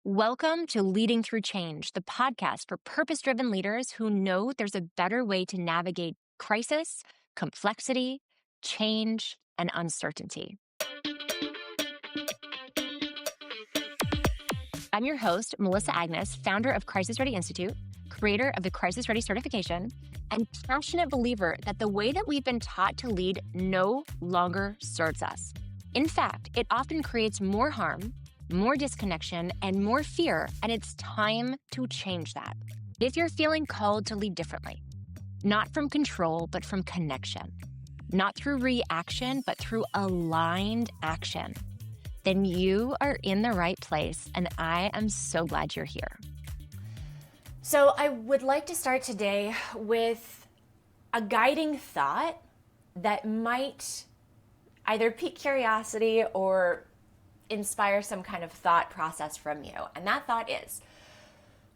Welcome to Leading Through Change, the podcast for purpose-driven leaders who know there's a better way to navigate crisis, complexity, change, and uncertainty. I'm your host, Melissa Agnes, founder of Crisis Ready Institute, creator of the Crisis Ready certification, and passionate believer that the way that we've been taught to lead no longer serves us. In fact, it often creates more harm, more disconnection, and more fear, and it's time to change that. If you're feeling called to lead differently, not from control, but from connection, not through reaction, but through aligned action, then you are in the right place, and I am so glad you're here. So I would like to start today with a guiding thought that might either pique curiosity or inspire some kind of thought process from you. And that thought is,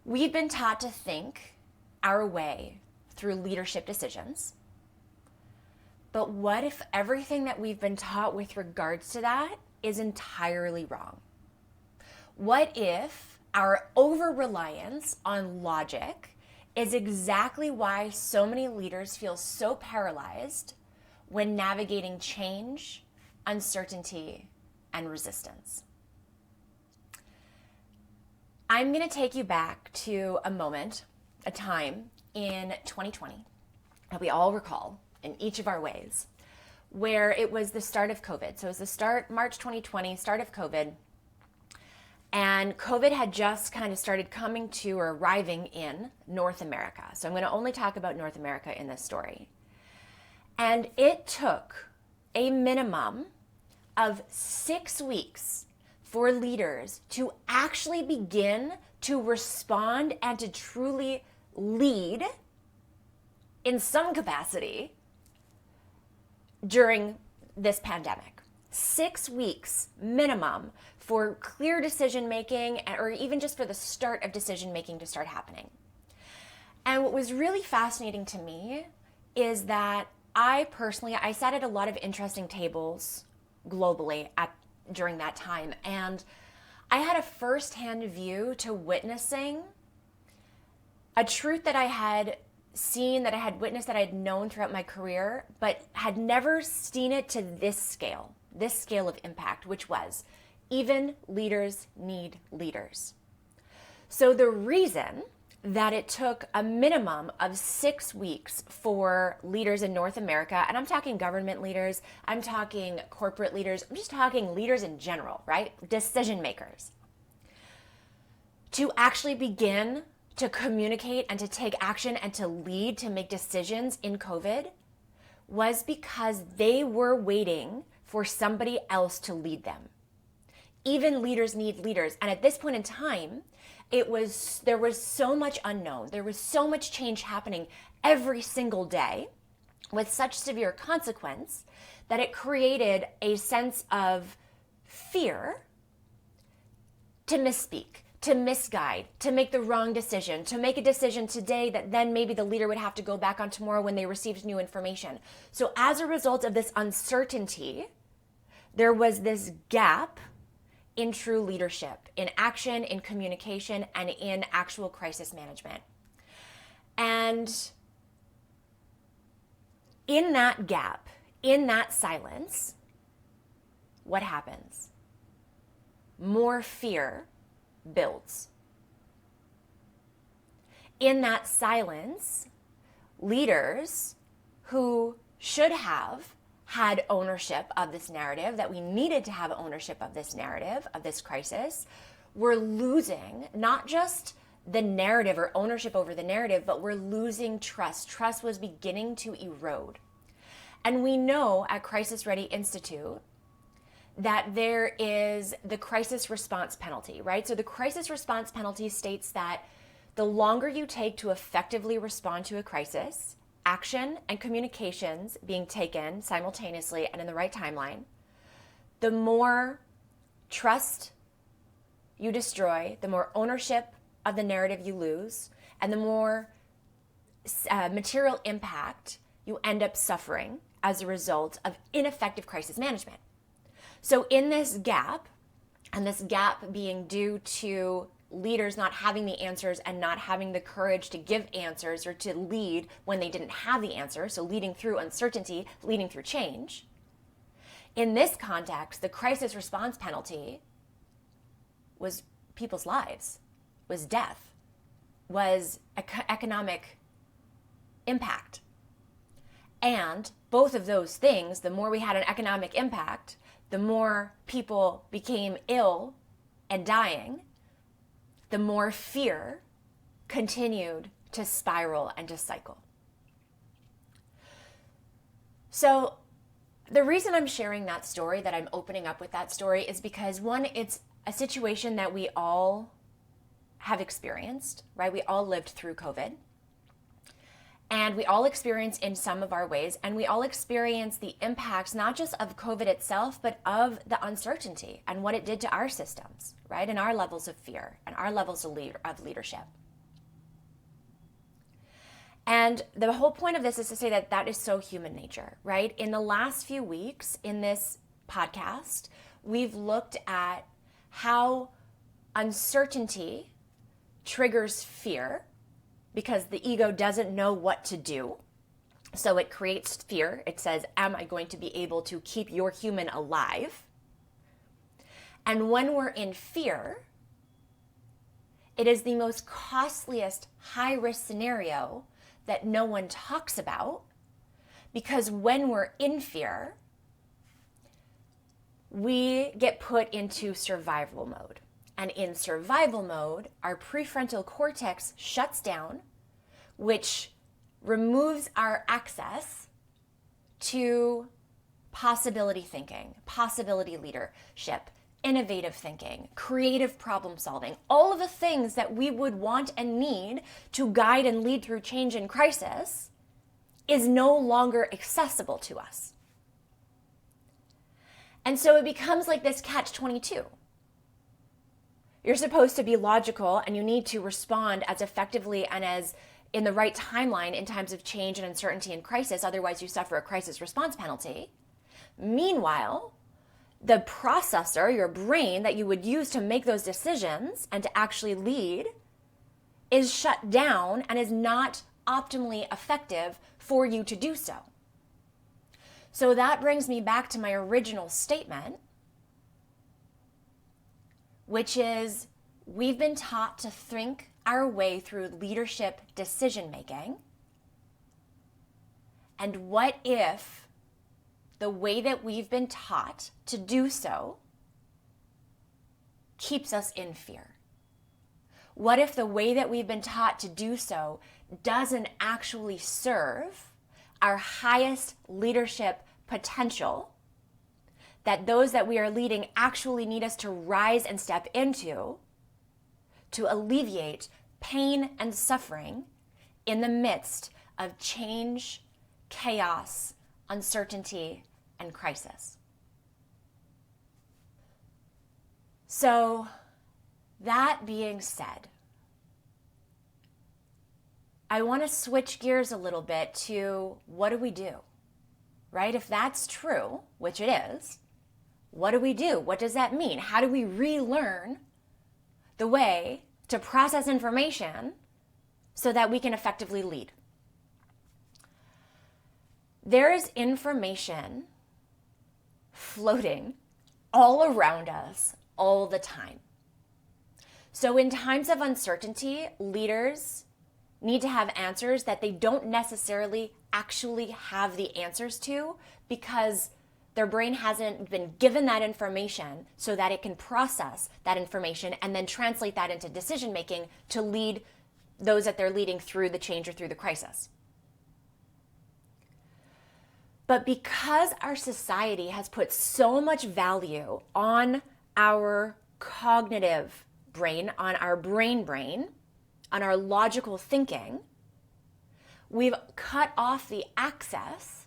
we've been taught to think our way through leadership decisions. But what if everything that we've been taught with regards to that is entirely wrong? What if our over-reliance on logic is exactly why so many leaders feel so paralyzed when navigating change, uncertainty, and resistance? I'm going to take you back to a moment, a time in 2020 that we all recall in each of our ways, where it was the start of COVID. So it was the start, March 2020, start of COVID. And COVID had just kind of started coming to or arriving in North America. So I'm going to only talk about North America in this story. And it took a minimum of 6 weeks for leaders to actually begin to respond and to truly lead in some capacity during this pandemic. 6 weeks minimum for clear decision making, or even just for the start of decision making to start happening. And what was really fascinating to me is that I sat at a lot of interesting tables globally during that time, and I had a firsthand view to witnessing a truth that I had seen, that I had witnessed, that I had known throughout my career, but had never seen it to this scale of impact, which was even leaders need leaders. So the reason that it took a minimum of 6 weeks for leaders in North America, and I'm talking government leaders, I'm talking corporate leaders, I'm just talking leaders in general, right? Decision makers, to actually begin to communicate and to take action and to lead, to make decisions in COVID, was because they were waiting for somebody else to lead them. Even leaders need leaders. And at this point in time, there was so much unknown. There was so much change happening every single day with such severe consequence that it created a sense of fear to misspeak, to misguide, to make the wrong decision, to make a decision today that then maybe the leader would have to go back on tomorrow when they received new information. So as a result of this uncertainty, there was this gap in true leadership, in action, in communication, and in actual crisis management. And in that gap, in that silence, what happens? More fear builds. In that silence, leaders who should have had ownership of this narrative, that we needed to have ownership of this narrative, of this crisis, we're losing not just the narrative or ownership over the narrative, but we're losing trust. Trust was beginning to erode. And we know at Crisis Ready Institute that there is the crisis response penalty, right? So the crisis response penalty states that the longer you take to effectively respond to a crisis, action and communications being taken simultaneously and in the right timeline, the more trust you destroy, the more ownership of the narrative you lose, and the more material impact you end up suffering as a result of ineffective crisis management. So in this gap, and this gap being due to leaders not having the answers and not having the courage to give answers or to lead when they didn't have the answer, so leading through uncertainty, leading through change. In this context, the crisis response penalty was people's lives, was death, was economic impact. And both of those things, the more we had an economic impact, the more people became ill and dying, the more fear continued to spiral and to cycle. So the reason I'm sharing that story, that I'm opening up with that story, is because one, it's a situation that we all have experienced, right? We all lived through COVID. And we all experience in some of our ways, and we all experience the impacts, not just of COVID itself, but of the uncertainty and what it did to our systems, right? And our levels of fear and our levels of leadership. And the whole point of this is to say that that is so human nature, right? In the last few weeks in this podcast, we've looked at how uncertainty triggers fear, because the ego doesn't know what to do. So it creates fear. It says, am I going to be able to keep your human alive? And when we're in fear, it is the most costliest high-risk scenario that no one talks about, because when we're in fear, we get put into survival mode. And in survival mode, our prefrontal cortex shuts down, which removes our access to possibility thinking, possibility leadership, innovative thinking, creative problem solving, all of the things that we would want and need to guide and lead through change and crisis is no longer accessible to us. And so it becomes like this catch-22. You're supposed to be logical, and you need to respond as effectively and as in the right timeline in times of change and uncertainty and crisis. Otherwise, you suffer a crisis response penalty. Meanwhile, the processor, your brain that you would use to make those decisions and to actually lead, is shut down and is not optimally effective for you to do so. So that brings me back to my original statement, which is we've been taught to think our way through leadership decision-making. And what if the way that we've been taught to do so keeps us in fear? What if the way that we've been taught to do so doesn't actually serve our highest leadership potential, that those that we are leading actually need us to rise and step into to alleviate pain and suffering in the midst of change, chaos, uncertainty, and crisis? So, that being said, I want to switch gears a little bit to what do we do, right? If that's true, which it is, what do we do? What does that mean? How do we relearn the way to process information so that we can effectively lead? There is information floating all around us all the time. So in times of uncertainty, leaders need to have answers that they don't necessarily actually have the answers to, because their brain hasn't been given that information so that it can process that information and then translate that into decision making to lead those that they're leading through the change or through the crisis. But because our society has put so much value on our cognitive brain, on our brain, on our logical thinking, we've cut off the access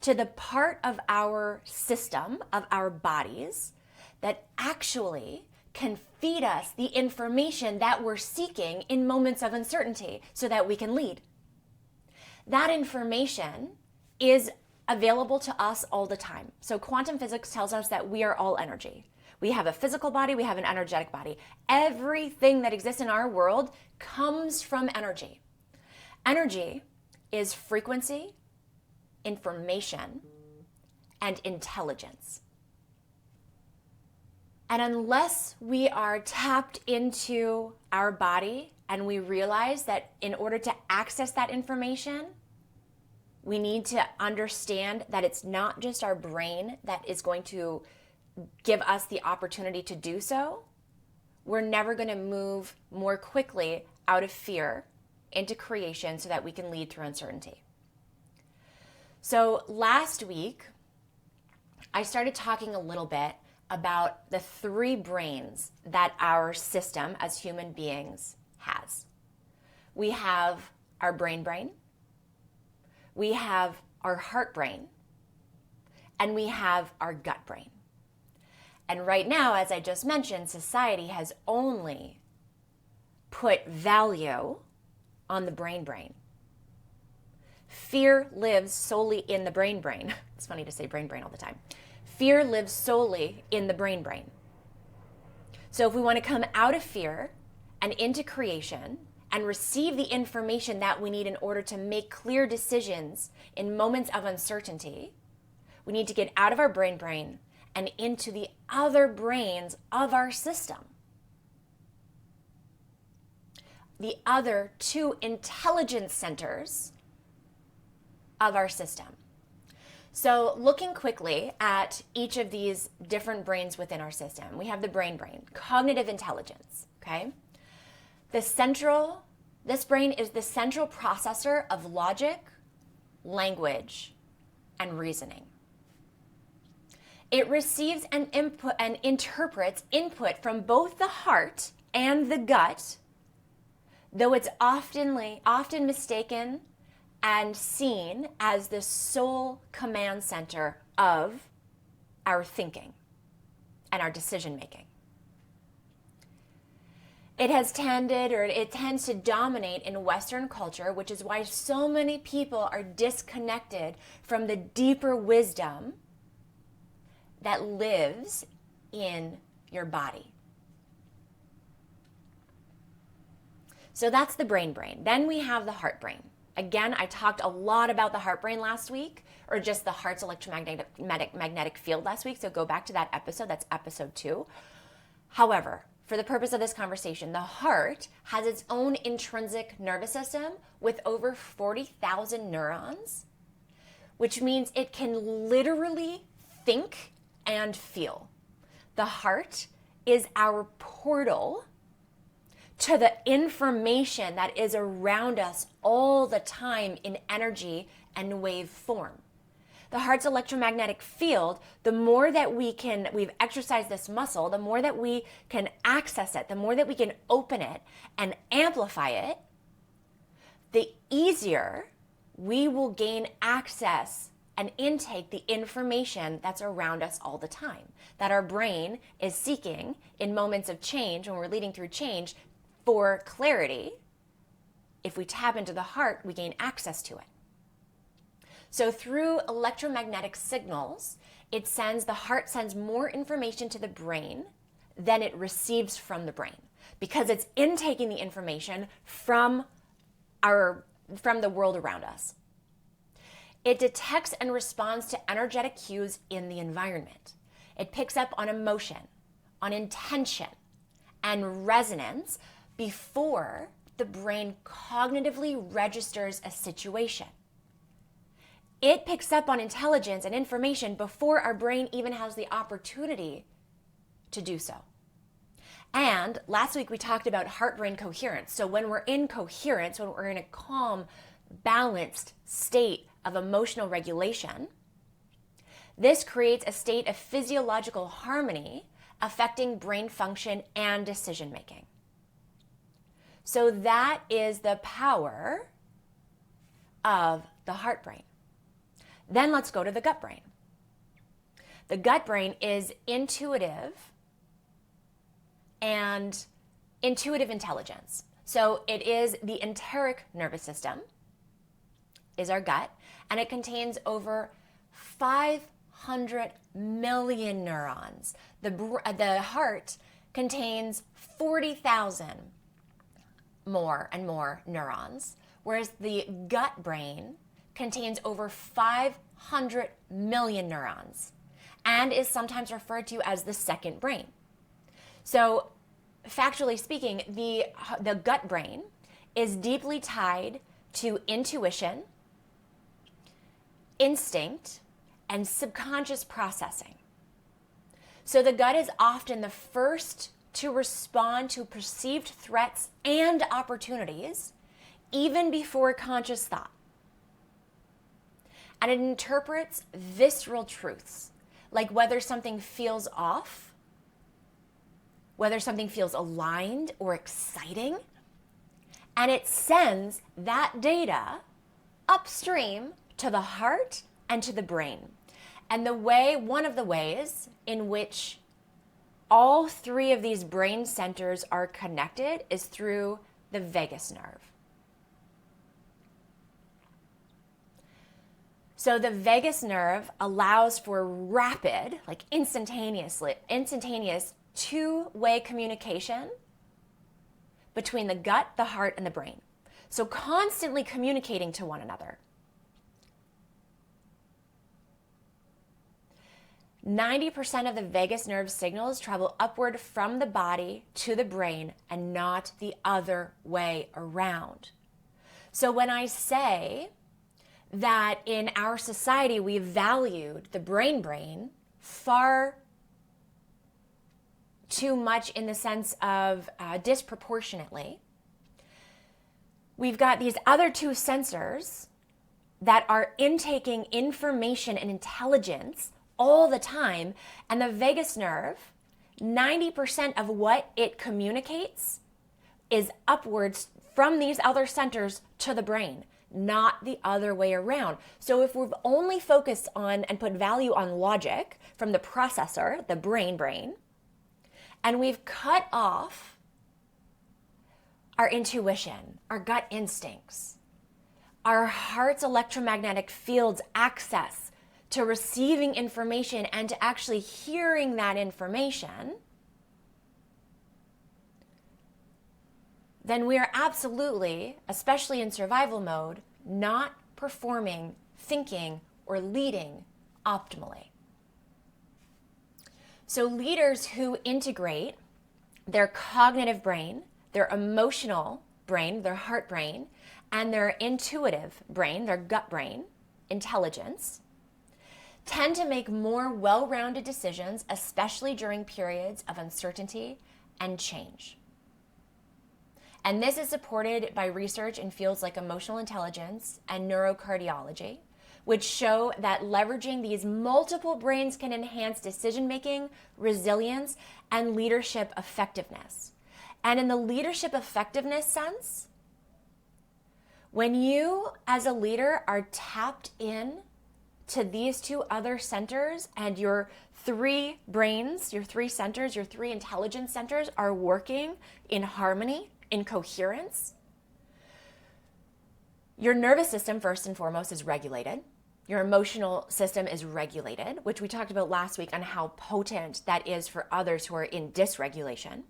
to the part of our system, of our bodies, that actually can feed us the information that we're seeking in moments of uncertainty so that we can lead. That information is available to us all the time. So quantum physics tells us that we are all energy. We have a physical body, we have an energetic body. Everything that exists in our world comes from energy. Energy is frequency, information, and intelligence. And unless we are tapped into our body and we realize that in order to access that information, we need to understand that it's not just our brain that is going to give us the opportunity to do so, we're never going to move more quickly out of fear into creation so that we can lead through uncertainty. So last week, I started talking a little bit about the 3 brains that our system as human beings has. We have our brain, we have our heart brain, and we have our gut brain. And right now, as I just mentioned, society has only put value on the brain. Fear lives solely in the brain. It's funny to say brain all the time. Fear lives solely in the brain. So if we want to come out of fear and into creation and receive the information that we need in order to make clear decisions in moments of uncertainty, we need to get out of our brain and into the other brains of our system. The other 2 intelligence centers of our system. So looking quickly at each of these different brains within our system, we have the brain, cognitive intelligence, okay? This brain is the central processor of logic, language, and reasoning. It receives and interprets input from both the heart and the gut, though it's often mistaken and seen as the sole command center of our thinking and our decision making. It tends to dominate in Western culture, which is why so many people are disconnected from the deeper wisdom that lives in your body. So that's the brain. Then we have the heart brain. Again, I talked a lot about the heart brain last week, or just the heart's electromagnetic field last week. So go back to that episode. That's episode 2. However, for the purpose of this conversation, the heart has its own intrinsic nervous system with over 40,000 neurons, which means it can literally think and feel. The heart is our portal to the information that is around us all the time in energy and wave form. The heart's electromagnetic field, the more that we've exercised this muscle, the more that we can access it, the more that we can open it and amplify it, the easier we will gain access and intake the information that's around us all the time, that our brain is seeking in moments of change, when we're leading through change, for clarity. If we tap into the heart, we gain access to it. So through electromagnetic signals, the heart sends more information to the brain than it receives from the brain, because it's intaking the information from the world around us. It detects and responds to energetic cues in the environment. It picks up on emotion, on intention, and resonance before the brain cognitively registers a situation. It picks up on intelligence and information before our brain even has the opportunity to do so. And last week we talked about heart-brain coherence. So when we're in coherence, when we're in a calm, balanced state of emotional regulation, this creates a state of physiological harmony affecting brain function and decision making. So that is the power of the heart brain. Then let's go to the gut brain. The gut brain is intuitive and intuitive intelligence. So it is the enteric nervous system, is our gut, and it contains over 500 500 million neurons. The heart contains 40,000 more and more neurons, whereas the gut brain contains over 500 million neurons and is sometimes referred to as the second brain. So, factually speaking, the gut brain is deeply tied to intuition, instinct, and subconscious processing. So the gut is often the first to respond to perceived threats and opportunities, even before conscious thought. And it interprets visceral truths, like whether something feels off, whether something feels aligned or exciting, and it sends that data upstream to the heart and to the brain. And one of the ways in which all three of these brain centers are connected is through the vagus nerve. So the vagus nerve allows for rapid, like instantaneous two-way communication between the gut, the heart, and the brain. So constantly communicating to one another. 90% of the vagus nerve signals travel upward from the body to the brain and not the other way around. So when I say that in our society we valued the brain far too much in the sense of disproportionately, we've got these other two sensors that are intaking information and intelligence all the time, and the vagus nerve, 90% of what it communicates is upwards from these other centers to the brain, not the other way around. So if we've only focused on and put value on logic from the processor, the brain, and we've cut off our intuition, our gut instincts, our heart's electromagnetic field's access to receiving information and to actually hearing that information, then we are absolutely, especially in survival mode, not performing, thinking, or leading optimally. So leaders who integrate their cognitive brain, their emotional brain, their heart brain, and their intuitive brain, their gut brain, intelligence, tend to make more well-rounded decisions, especially during periods of uncertainty and change. And this is supported by research in fields like emotional intelligence and neurocardiology, which show that leveraging these multiple brains can enhance decision-making, resilience, and leadership effectiveness. And in the leadership effectiveness sense, when you as a leader are tapped in to these two other centers and your three brains, your three centers, your three intelligence centers are working in harmony, in coherence, your nervous system, first and foremost, is regulated. Your emotional system is regulated, which we talked about last week on how potent that is for others who are in dysregulation.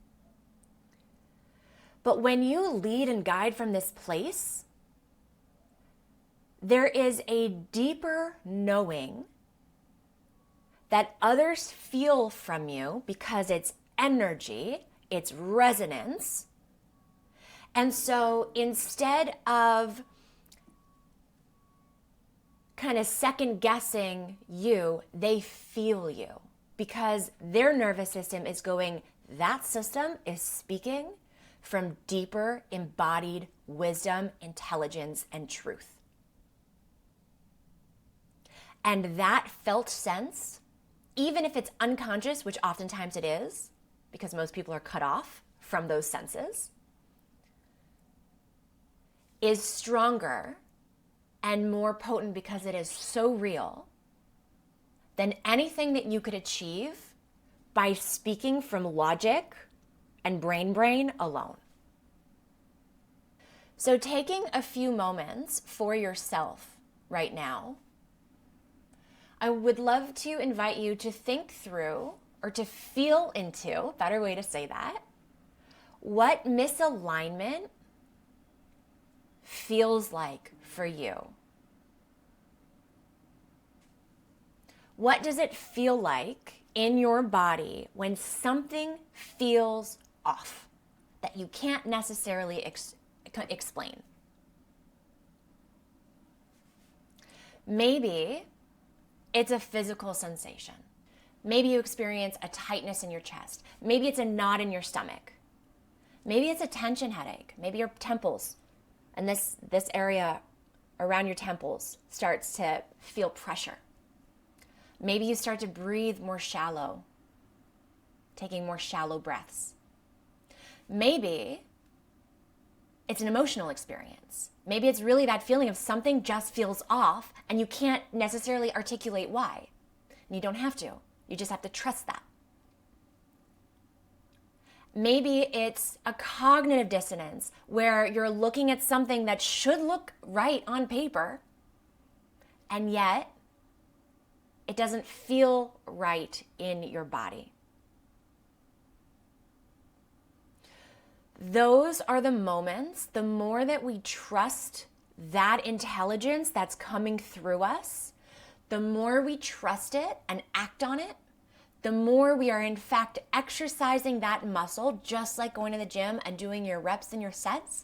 But when you lead and guide from this place, there is a deeper knowing that others feel from you because it's energy, it's resonance. And so instead of kind of second guessing you, they feel you because their nervous system is going, that system is speaking from deeper embodied wisdom, intelligence, and truth. And that felt sense, even if it's unconscious, which oftentimes it is, because most people are cut off from those senses, is stronger and more potent because it is so real than anything that you could achieve by speaking from logic and brain alone. So taking a few moments for yourself right now, I would love to invite you to think through or to feel into, better way to say that, what misalignment feels like for you. What does it feel like in your body when something feels off that you can't necessarily explain? Maybe it's a physical sensation. Maybe you experience a tightness in your chest. Maybe it's a knot in your stomach. Maybe it's a tension headache. Maybe your temples and this area around your temples starts to feel pressure. Maybe you start to breathe more shallow, taking more shallow breaths. Maybe it's an emotional experience. Maybe it's really that feeling of something just feels off and you can't necessarily articulate why. And you don't have to. You just have to trust that. Maybe it's a cognitive dissonance where you're looking at something that should look right on paper, and yet it doesn't feel right in your body. Those are the moments, the more that we trust that intelligence that's coming through us, the more we trust it and act on it, the more we are in fact exercising that muscle, just like going to the gym and doing your reps and your sets,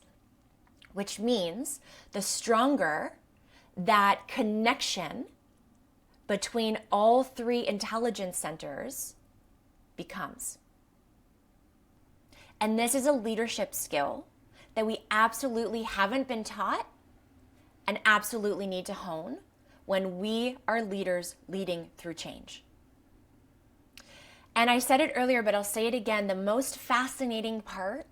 which means the stronger that connection between all three intelligence centers becomes. And this is a leadership skill that we absolutely haven't been taught and absolutely need to hone when we are leaders leading through change. And I said it earlier, but I'll say it again. The most fascinating part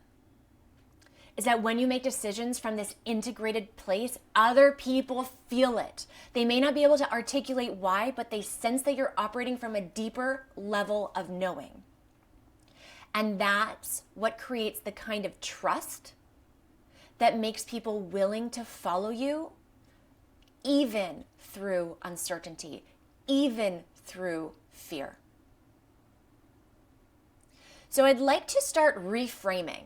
is that when you make decisions from this integrated place, other people feel it. They may not be able to articulate why, but they sense that you're operating from a deeper level of knowing. And that's what creates the kind of trust that makes people willing to follow you, even through uncertainty, even through fear. So I'd like to start reframing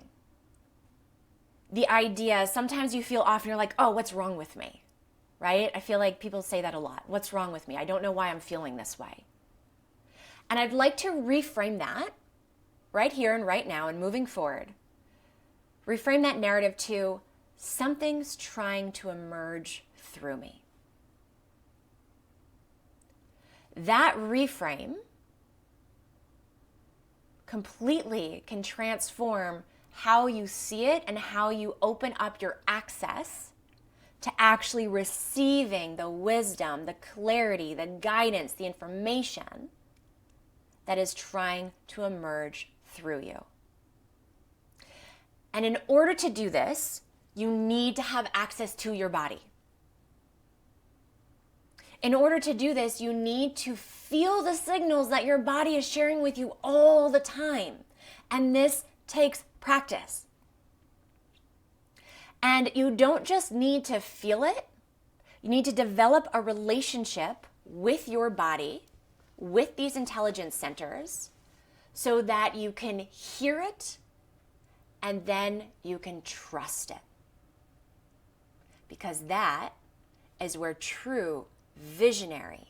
the idea. Sometimes you feel off and you're like, oh, what's wrong with me? Right? I feel like people say that a lot. What's wrong with me? I don't know why I'm feeling this way. And I'd like to reframe that right here and right now and moving forward. Reframe that narrative to something's trying to emerge through me. That reframe completely can transform how you see it and how you open up your access to actually receiving the wisdom, the clarity, the guidance, the information that is trying to emerge through you. And in order to do this, you need to have access to your body. In order to do this, you need to feel the signals that your body is sharing with you all the time. And this takes practice. And you don't just need to feel it, you need to develop a relationship with your body, with these intelligence centers, so that you can hear it and then you can trust it. Because that is where true visionary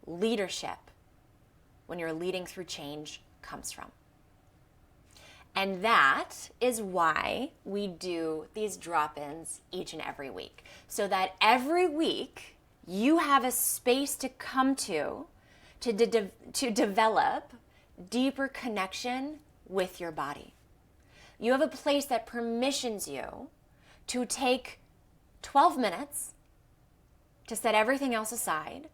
leadership, when you're leading through change, comes from. And that is why we do these drop-ins each and every week. So that every week you have a space to come to develop deeper connection with your body. You have a place that permissions you to take 12 minutes to set everything else aside,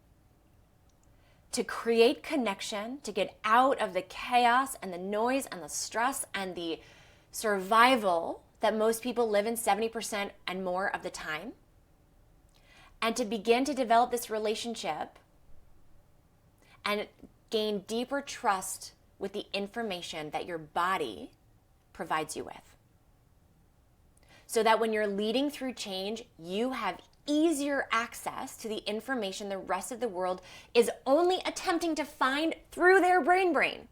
to create connection, to get out of the chaos and the noise and the stress and the survival that most people live in 70% and more of the time, and to begin to develop this relationship and gain deeper trust with the information that your body provides you with. So that when you're leading through change, you have easier access to the information the rest of the world is only attempting to find through their brain.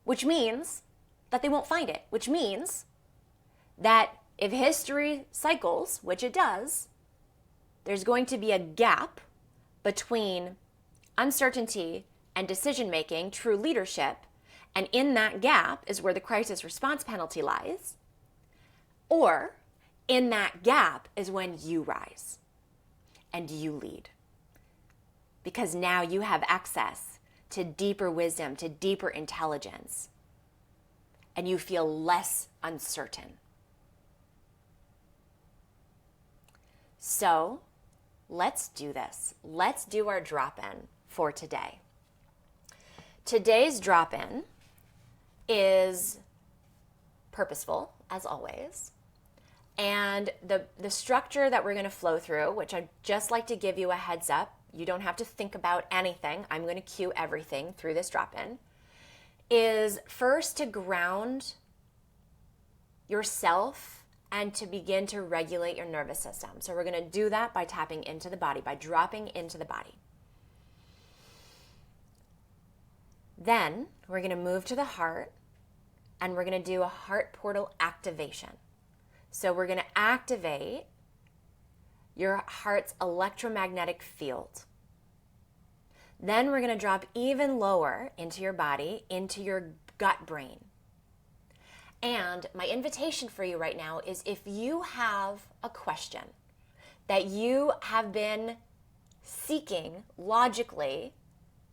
Which means that they won't find it, which means that if history cycles, which it does, there's going to be a gap between uncertainty and decision-making, true leadership, and in that gap is where the crisis response penalty lies, or in that gap is when you rise and you lead. Because now you have access to deeper wisdom, to deeper intelligence, and you feel less uncertain. So let's do this. Let's do our drop-in for today. Today's drop-in is purposeful, as always. And the structure that we're going to flow through, which I'd just like to give you a heads up, you don't have to think about anything. I'm going to cue everything through this drop-in, is first to ground yourself and to begin to regulate your nervous system. So we're going to do that by tapping into the body, by dropping into the body. Then we're going to move to the heart, and we're going to do a heart portal activation. So we're going to activate your heart's electromagnetic field. Then we're going to drop even lower into your body, into your gut brain. And my invitation for you right now is, if you have a question that you have been seeking logically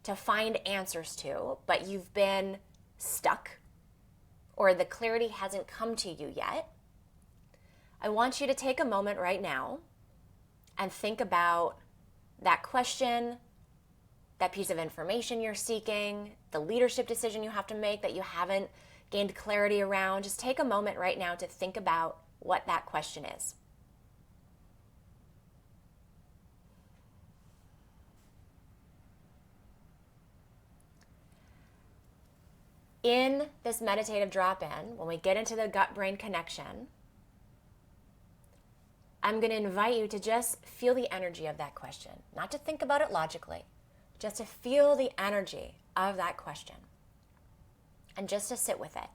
to find answers to, but you've been stuck, or the clarity hasn't come to you yet, I want you to take a moment right now and think about that question, that piece of information you're seeking, the leadership decision you have to make that you haven't gained clarity around. Just take a moment right now to think about what that question is. In this meditative drop-in, when we get into the gut-brain connection, I'm going to invite you to just feel the energy of that question, not to think about it logically, just to feel the energy of that question and just to sit with it.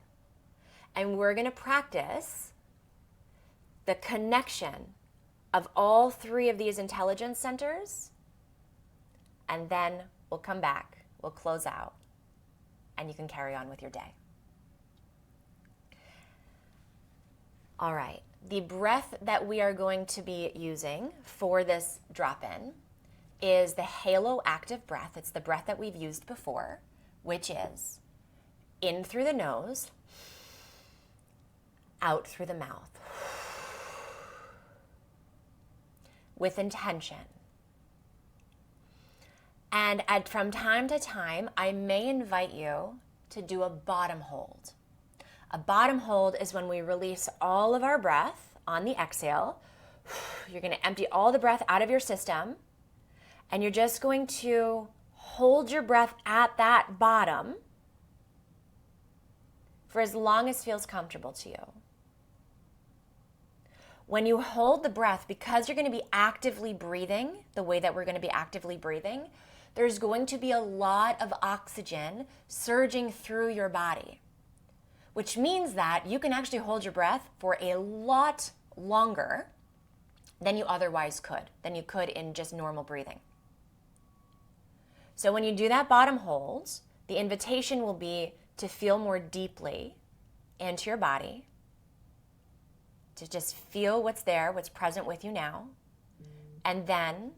And we're going to practice the connection of all three of these intelligence centers, and then we'll come back, we'll close out, and you can carry on with your day. All right, the breath that we are going to be using for this drop-in is the halo active breath. It's the breath that we've used before, which is in through the nose, out through the mouth, with intention. And from time to time, I may invite you to do a bottom hold. A bottom hold is when we release all of our breath on the exhale. You're going to empty all the breath out of your system, and you're just going to hold your breath at that bottom for as long as feels comfortable to you. When you hold the breath, because you're going to be actively breathing the way that we're going to be actively breathing, there's going to be a lot of oxygen surging through your body, which means that you can actually hold your breath for a lot longer than you otherwise could, than you could in just normal breathing. So when you do that bottom hold, the invitation will be to feel more deeply into your body, to just feel what's there, what's present with you now, and then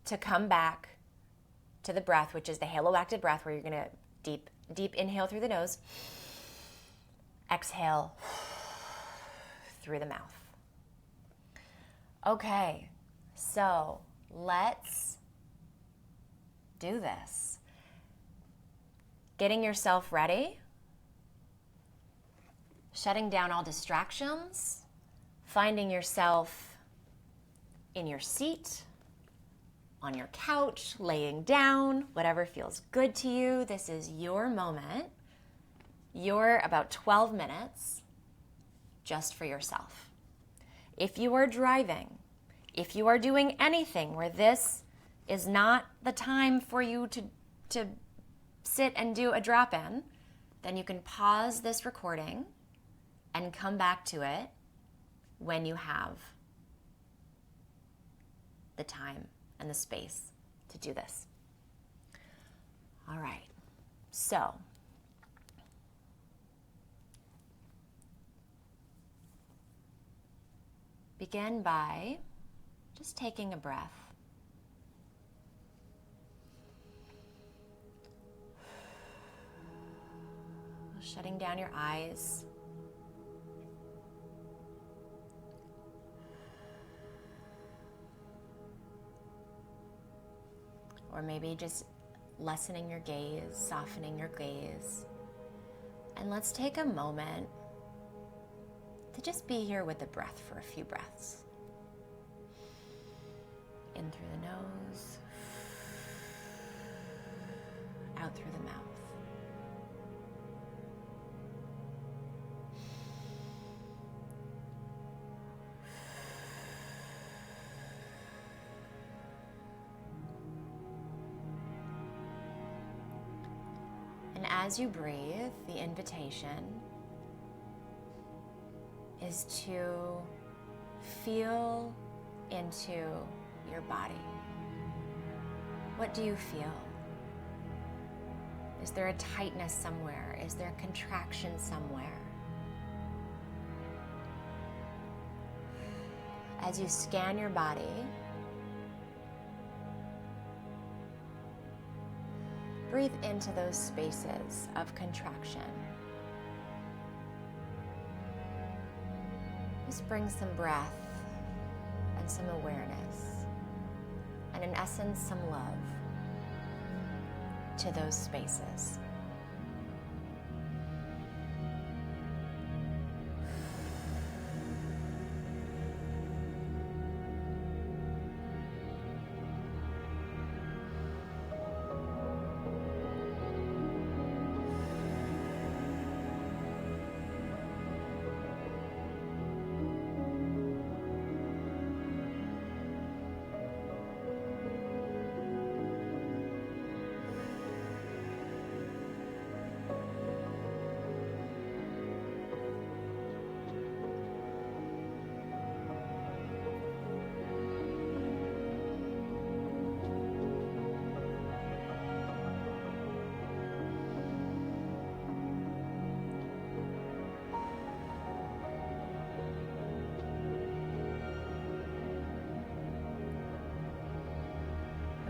to come back to the breath, which is the halo active breath, where you're going to deep inhale through the nose, exhale through the mouth. Okay, so let's do this. Getting yourself ready, shutting down all distractions, finding yourself in your seat, on your couch, laying down, whatever feels good to you. This is your moment. Your about 12 minutes just for yourself. If you are driving, if you are doing anything where this is not the time for you to sit and do a drop-in, then you can pause this recording and come back to it when you have the time and the space to do this. All right, so begin by just taking a breath. Shutting down your eyes. Or maybe just lessening your gaze, softening your gaze. And let's take a moment to just be here with the breath for a few breaths. In through the nose, out through the mouth. And as you breathe, the invitation is to feel into your body. What do you feel? Is there a tightness somewhere? Is there a contraction somewhere? As you scan your body, breathe into those spaces of contraction. Just bring some breath and some awareness, and in essence, some love to those spaces.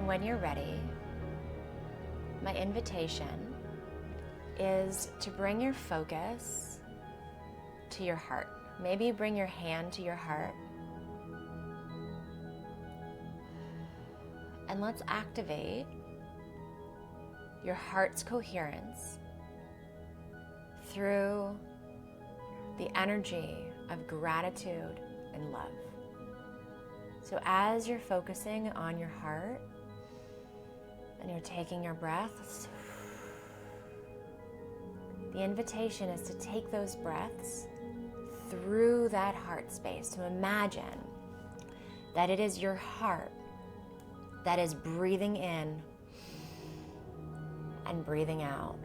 When you're ready, my invitation is to bring your focus to your heart. Maybe bring your hand to your heart. And let's activate your heart's coherence through the energy of gratitude and love. So as you're focusing on your heart, and you're taking your breaths, the invitation is to take those breaths through that heart space, to imagine that it is your heart that is breathing in and breathing out.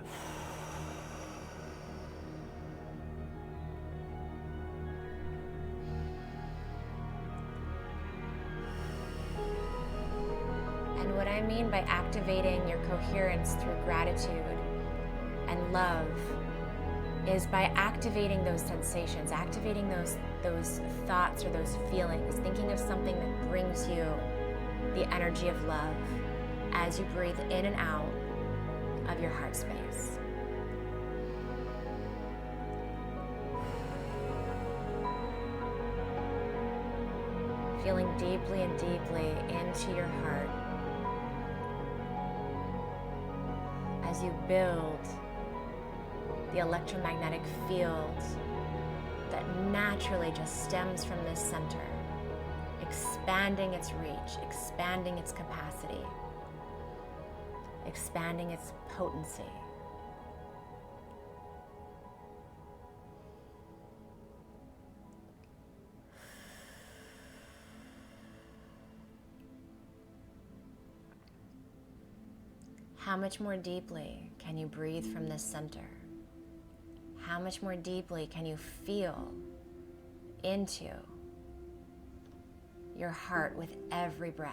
What I mean by activating your coherence through gratitude and love is by activating those sensations, activating those thoughts or those feelings, thinking of something that brings you the energy of love as you breathe in and out of your heart space. Feeling deeply and deeply into your heart as you build the electromagnetic field that naturally just stems from this center, expanding its reach, expanding its capacity, expanding its potency. How much more deeply can you breathe from this center? How much more deeply can you feel into your heart with every breath?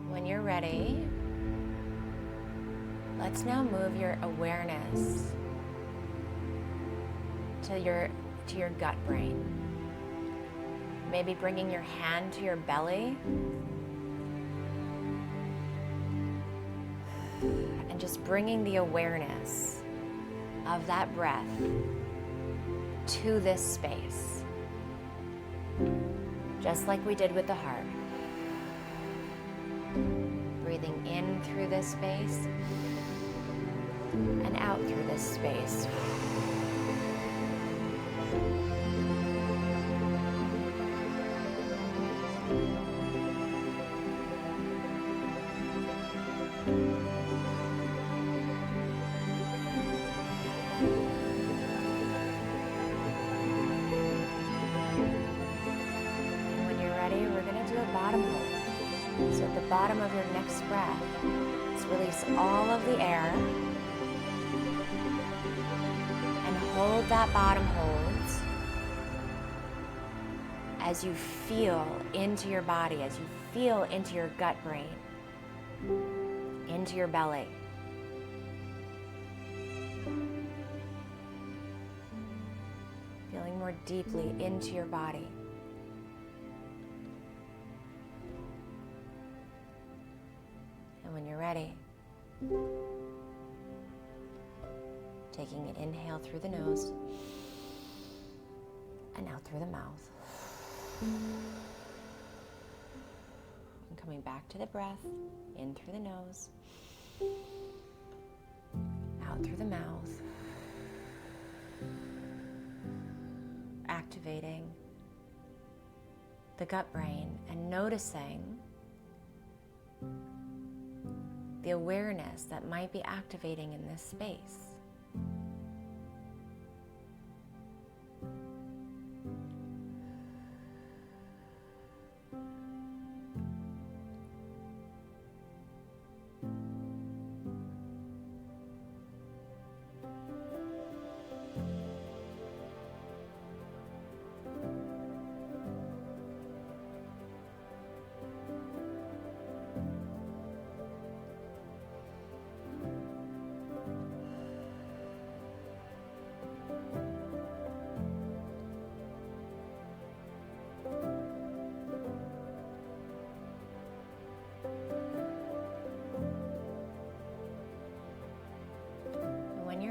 When you're ready, let's now move your awareness to your gut brain. Maybe bringing your hand to your belly and just bringing the awareness of that breath to this space, just like we did with the heart. Breathing in through this space and out through this space. And when you're ready, we're going to do a bottom hold. So at the bottom of your next breath, let's release all of the air and hold that bottom hold as you feel into your body, as you feel into your gut brain, into your belly. Feeling more deeply into your body. When you're ready, taking an inhale through the nose and out through the mouth. And coming back to the breath, in through the nose, out through the mouth. Activating the gut brain and noticing the awareness that might be activating in this space.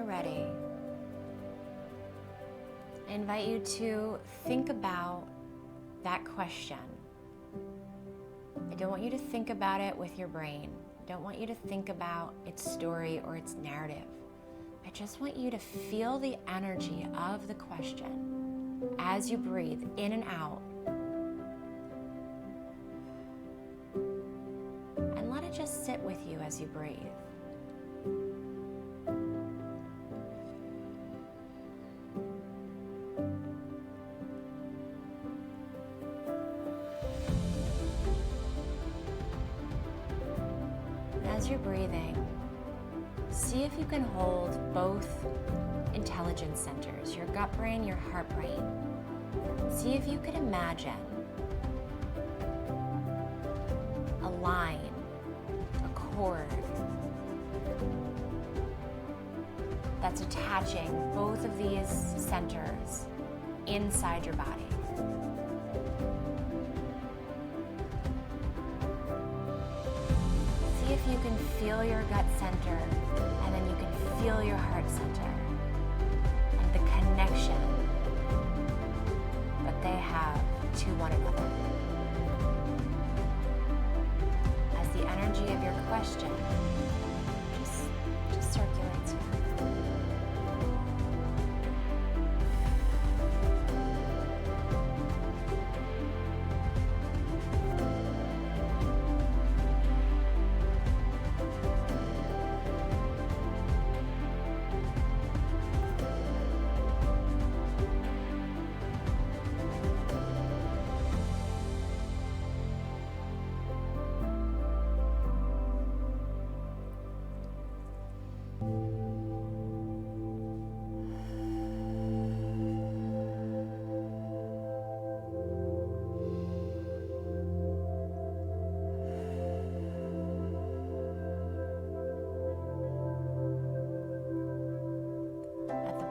Ready, I invite you to think about that question. I don't want you to think about it with your brain. I don't want you to think about its story or its narrative. I just want you to feel the energy of the question as you breathe in and out. And let it just sit with you as you breathe. As you're breathing, see if you can hold both intelligence centers, your gut brain, your heart brain. See if you could imagine a line, a cord that's attaching both of these centers inside your body. See if you can feel your gut center, and then you can feel your heart center, and the connection that they have to one another. As the energy of your question just circulates here.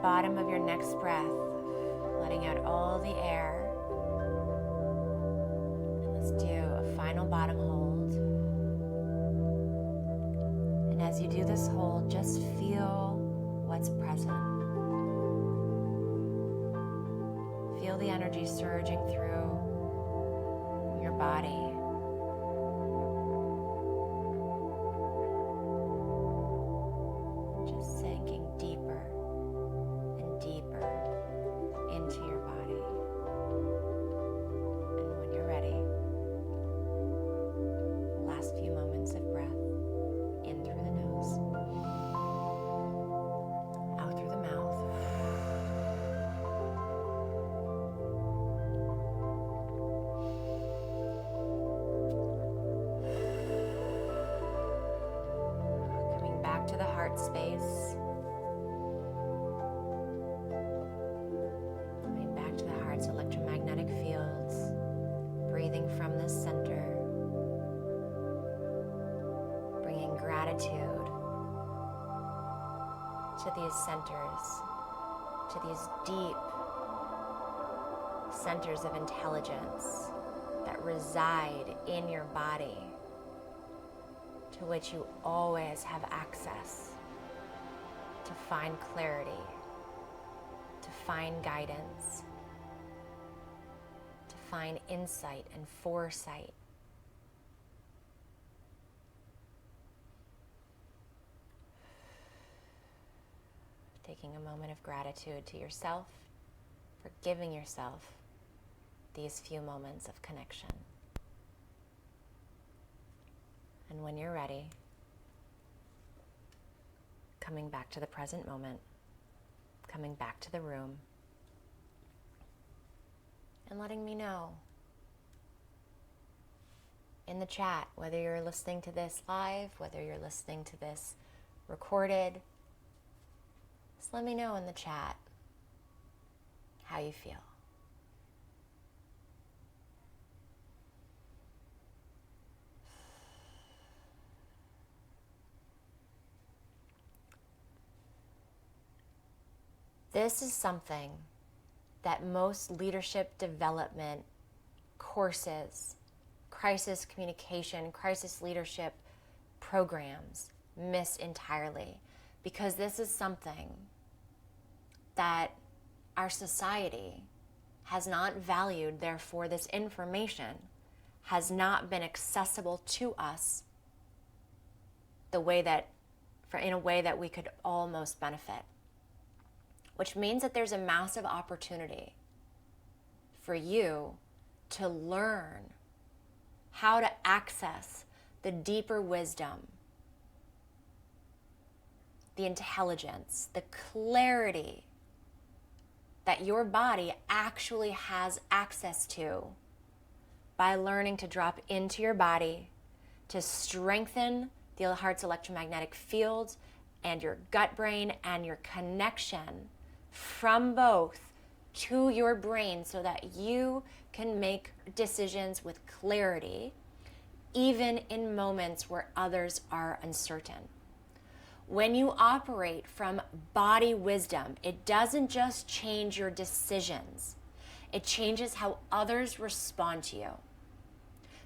Bottom of your next breath, letting out all the air. And let's do a final bottom hold. And as you do this hold, just feel what's present. Feel the energy surging through your body. Just sinking deeper into your body. And when you're ready, last few moments of breath in through the nose, out through the mouth. Coming back to the heart space. Electromagnetic fields, breathing from this center, bringing gratitude to these centers, to these deep centers of intelligence that reside in your body, to which you always have access to find clarity, to find guidance, find insight and foresight. Taking a moment of gratitude to yourself for giving yourself these few moments of connection. And when you're ready, coming back to the present moment, coming back to the room, and letting me know in the chat, whether you're listening to this live, whether you're listening to this recorded, just let me know in the chat how you feel. This is something that most leadership development courses, crisis communication, crisis leadership programs miss entirely, because this is something that our society has not valued. Therefore, this information has not been accessible to us in a way that we could all most benefit. Which means that there's a massive opportunity for you to learn how to access the deeper wisdom, the intelligence, the clarity that your body actually has access to by learning to drop into your body, to strengthen the heart's electromagnetic field and your gut brain and your connection from both to your brain, so that you can make decisions with clarity, even in moments where others are uncertain. When you operate from body wisdom, it doesn't just change your decisions, it changes how others respond to you.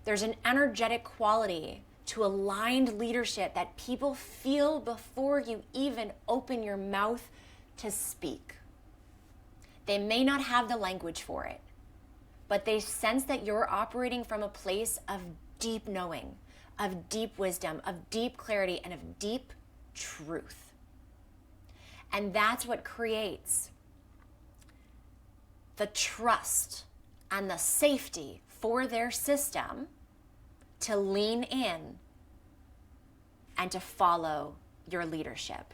There's an energetic quality to aligned leadership that people feel before you even open your mouth to speak. They may not have the language for it, but they sense that you're operating from a place of deep knowing, of deep wisdom, of deep clarity, and of deep truth. And that's what creates the trust and the safety for their system to lean in and to follow your leadership.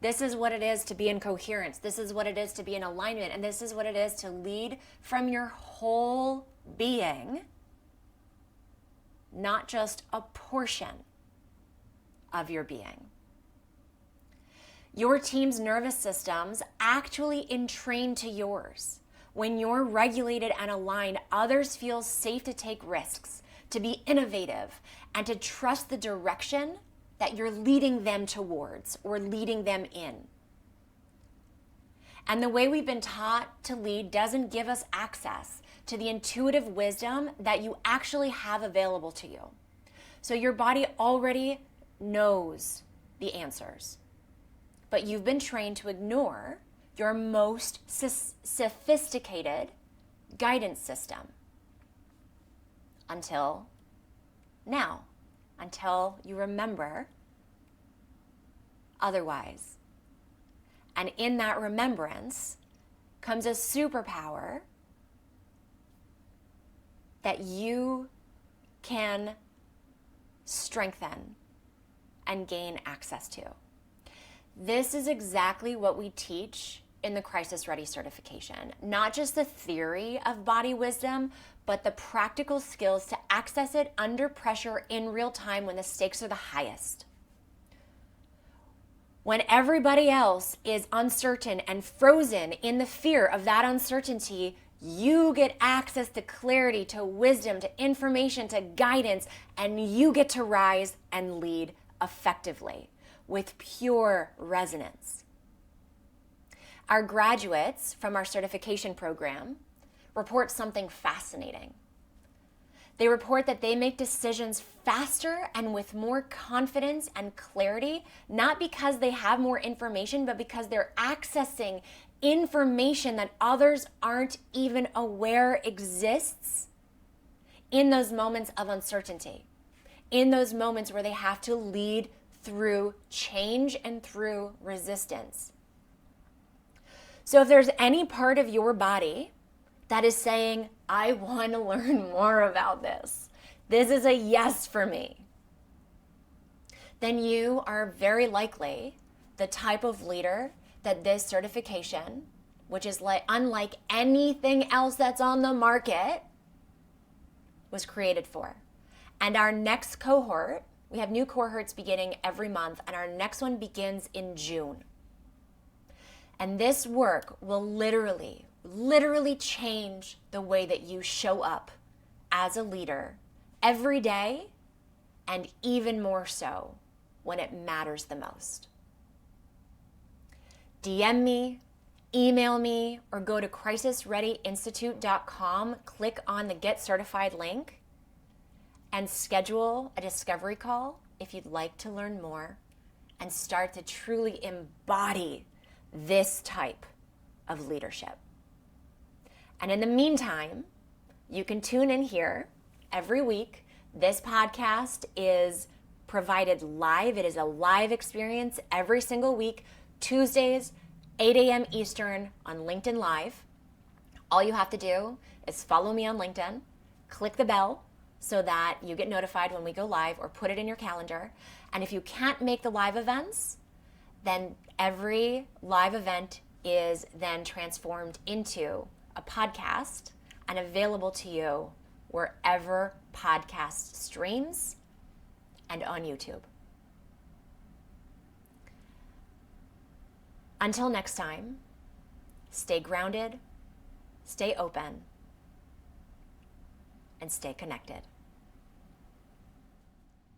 This is what it is to be in coherence. This is what it is to be in alignment. And this is what it is to lead from your whole being, not just a portion of your being. Your team's nervous systems actually entrain to yours. When you're regulated and aligned, others feel safe to take risks, to be innovative, and to trust the direction that you're leading them towards or leading them in. And the way we've been taught to lead doesn't give us access to the intuitive wisdom that you actually have available to you. So your body already knows the answers, but you've been trained to ignore your most sophisticated guidance system until now. Until you remember otherwise. And in that remembrance comes a superpower that you can strengthen and gain access to. This is exactly what we teach in the Crisis Ready certification. Not just the theory of body wisdom, but the practical skills to access it under pressure in real time when the stakes are the highest. When everybody else is uncertain and frozen in the fear of that uncertainty, you get access to clarity, to wisdom, to information, to guidance, and you get to rise and lead effectively with pure resonance. Our graduates from our certification program report something fascinating. They report that they make decisions faster and with more confidence and clarity, not because they have more information, but because they're accessing information that others aren't even aware exists in those moments of uncertainty, in those moments where they have to lead through change and through resistance. So if there's any part of your body that is saying, I want to learn more about this, this is a yes for me, then you are very likely the type of leader that this certification, which is unlike anything else that's on the market, was created for. And our next cohort, we have new cohorts beginning every month, and our next one begins in June. And this work will literally change the way that you show up as a leader every day, and even more so when it matters the most. DM me, email me, or go to crisisreadyinstitute.com, click on the Get Certified link, and schedule a discovery call if you'd like to learn more and start to truly embody this type of leadership. And in the meantime, you can tune in here every week. This podcast is provided live. It is a live experience every single week, Tuesdays, 8 a.m. Eastern on LinkedIn Live. All you have to do is follow me on LinkedIn, click the bell so that you get notified when we go live, or put it in your calendar. And if you can't make the live events, then every live event is then transformed into a podcast and available to you wherever podcast streams and on YouTube. Until next time, stay grounded, stay open, and stay connected.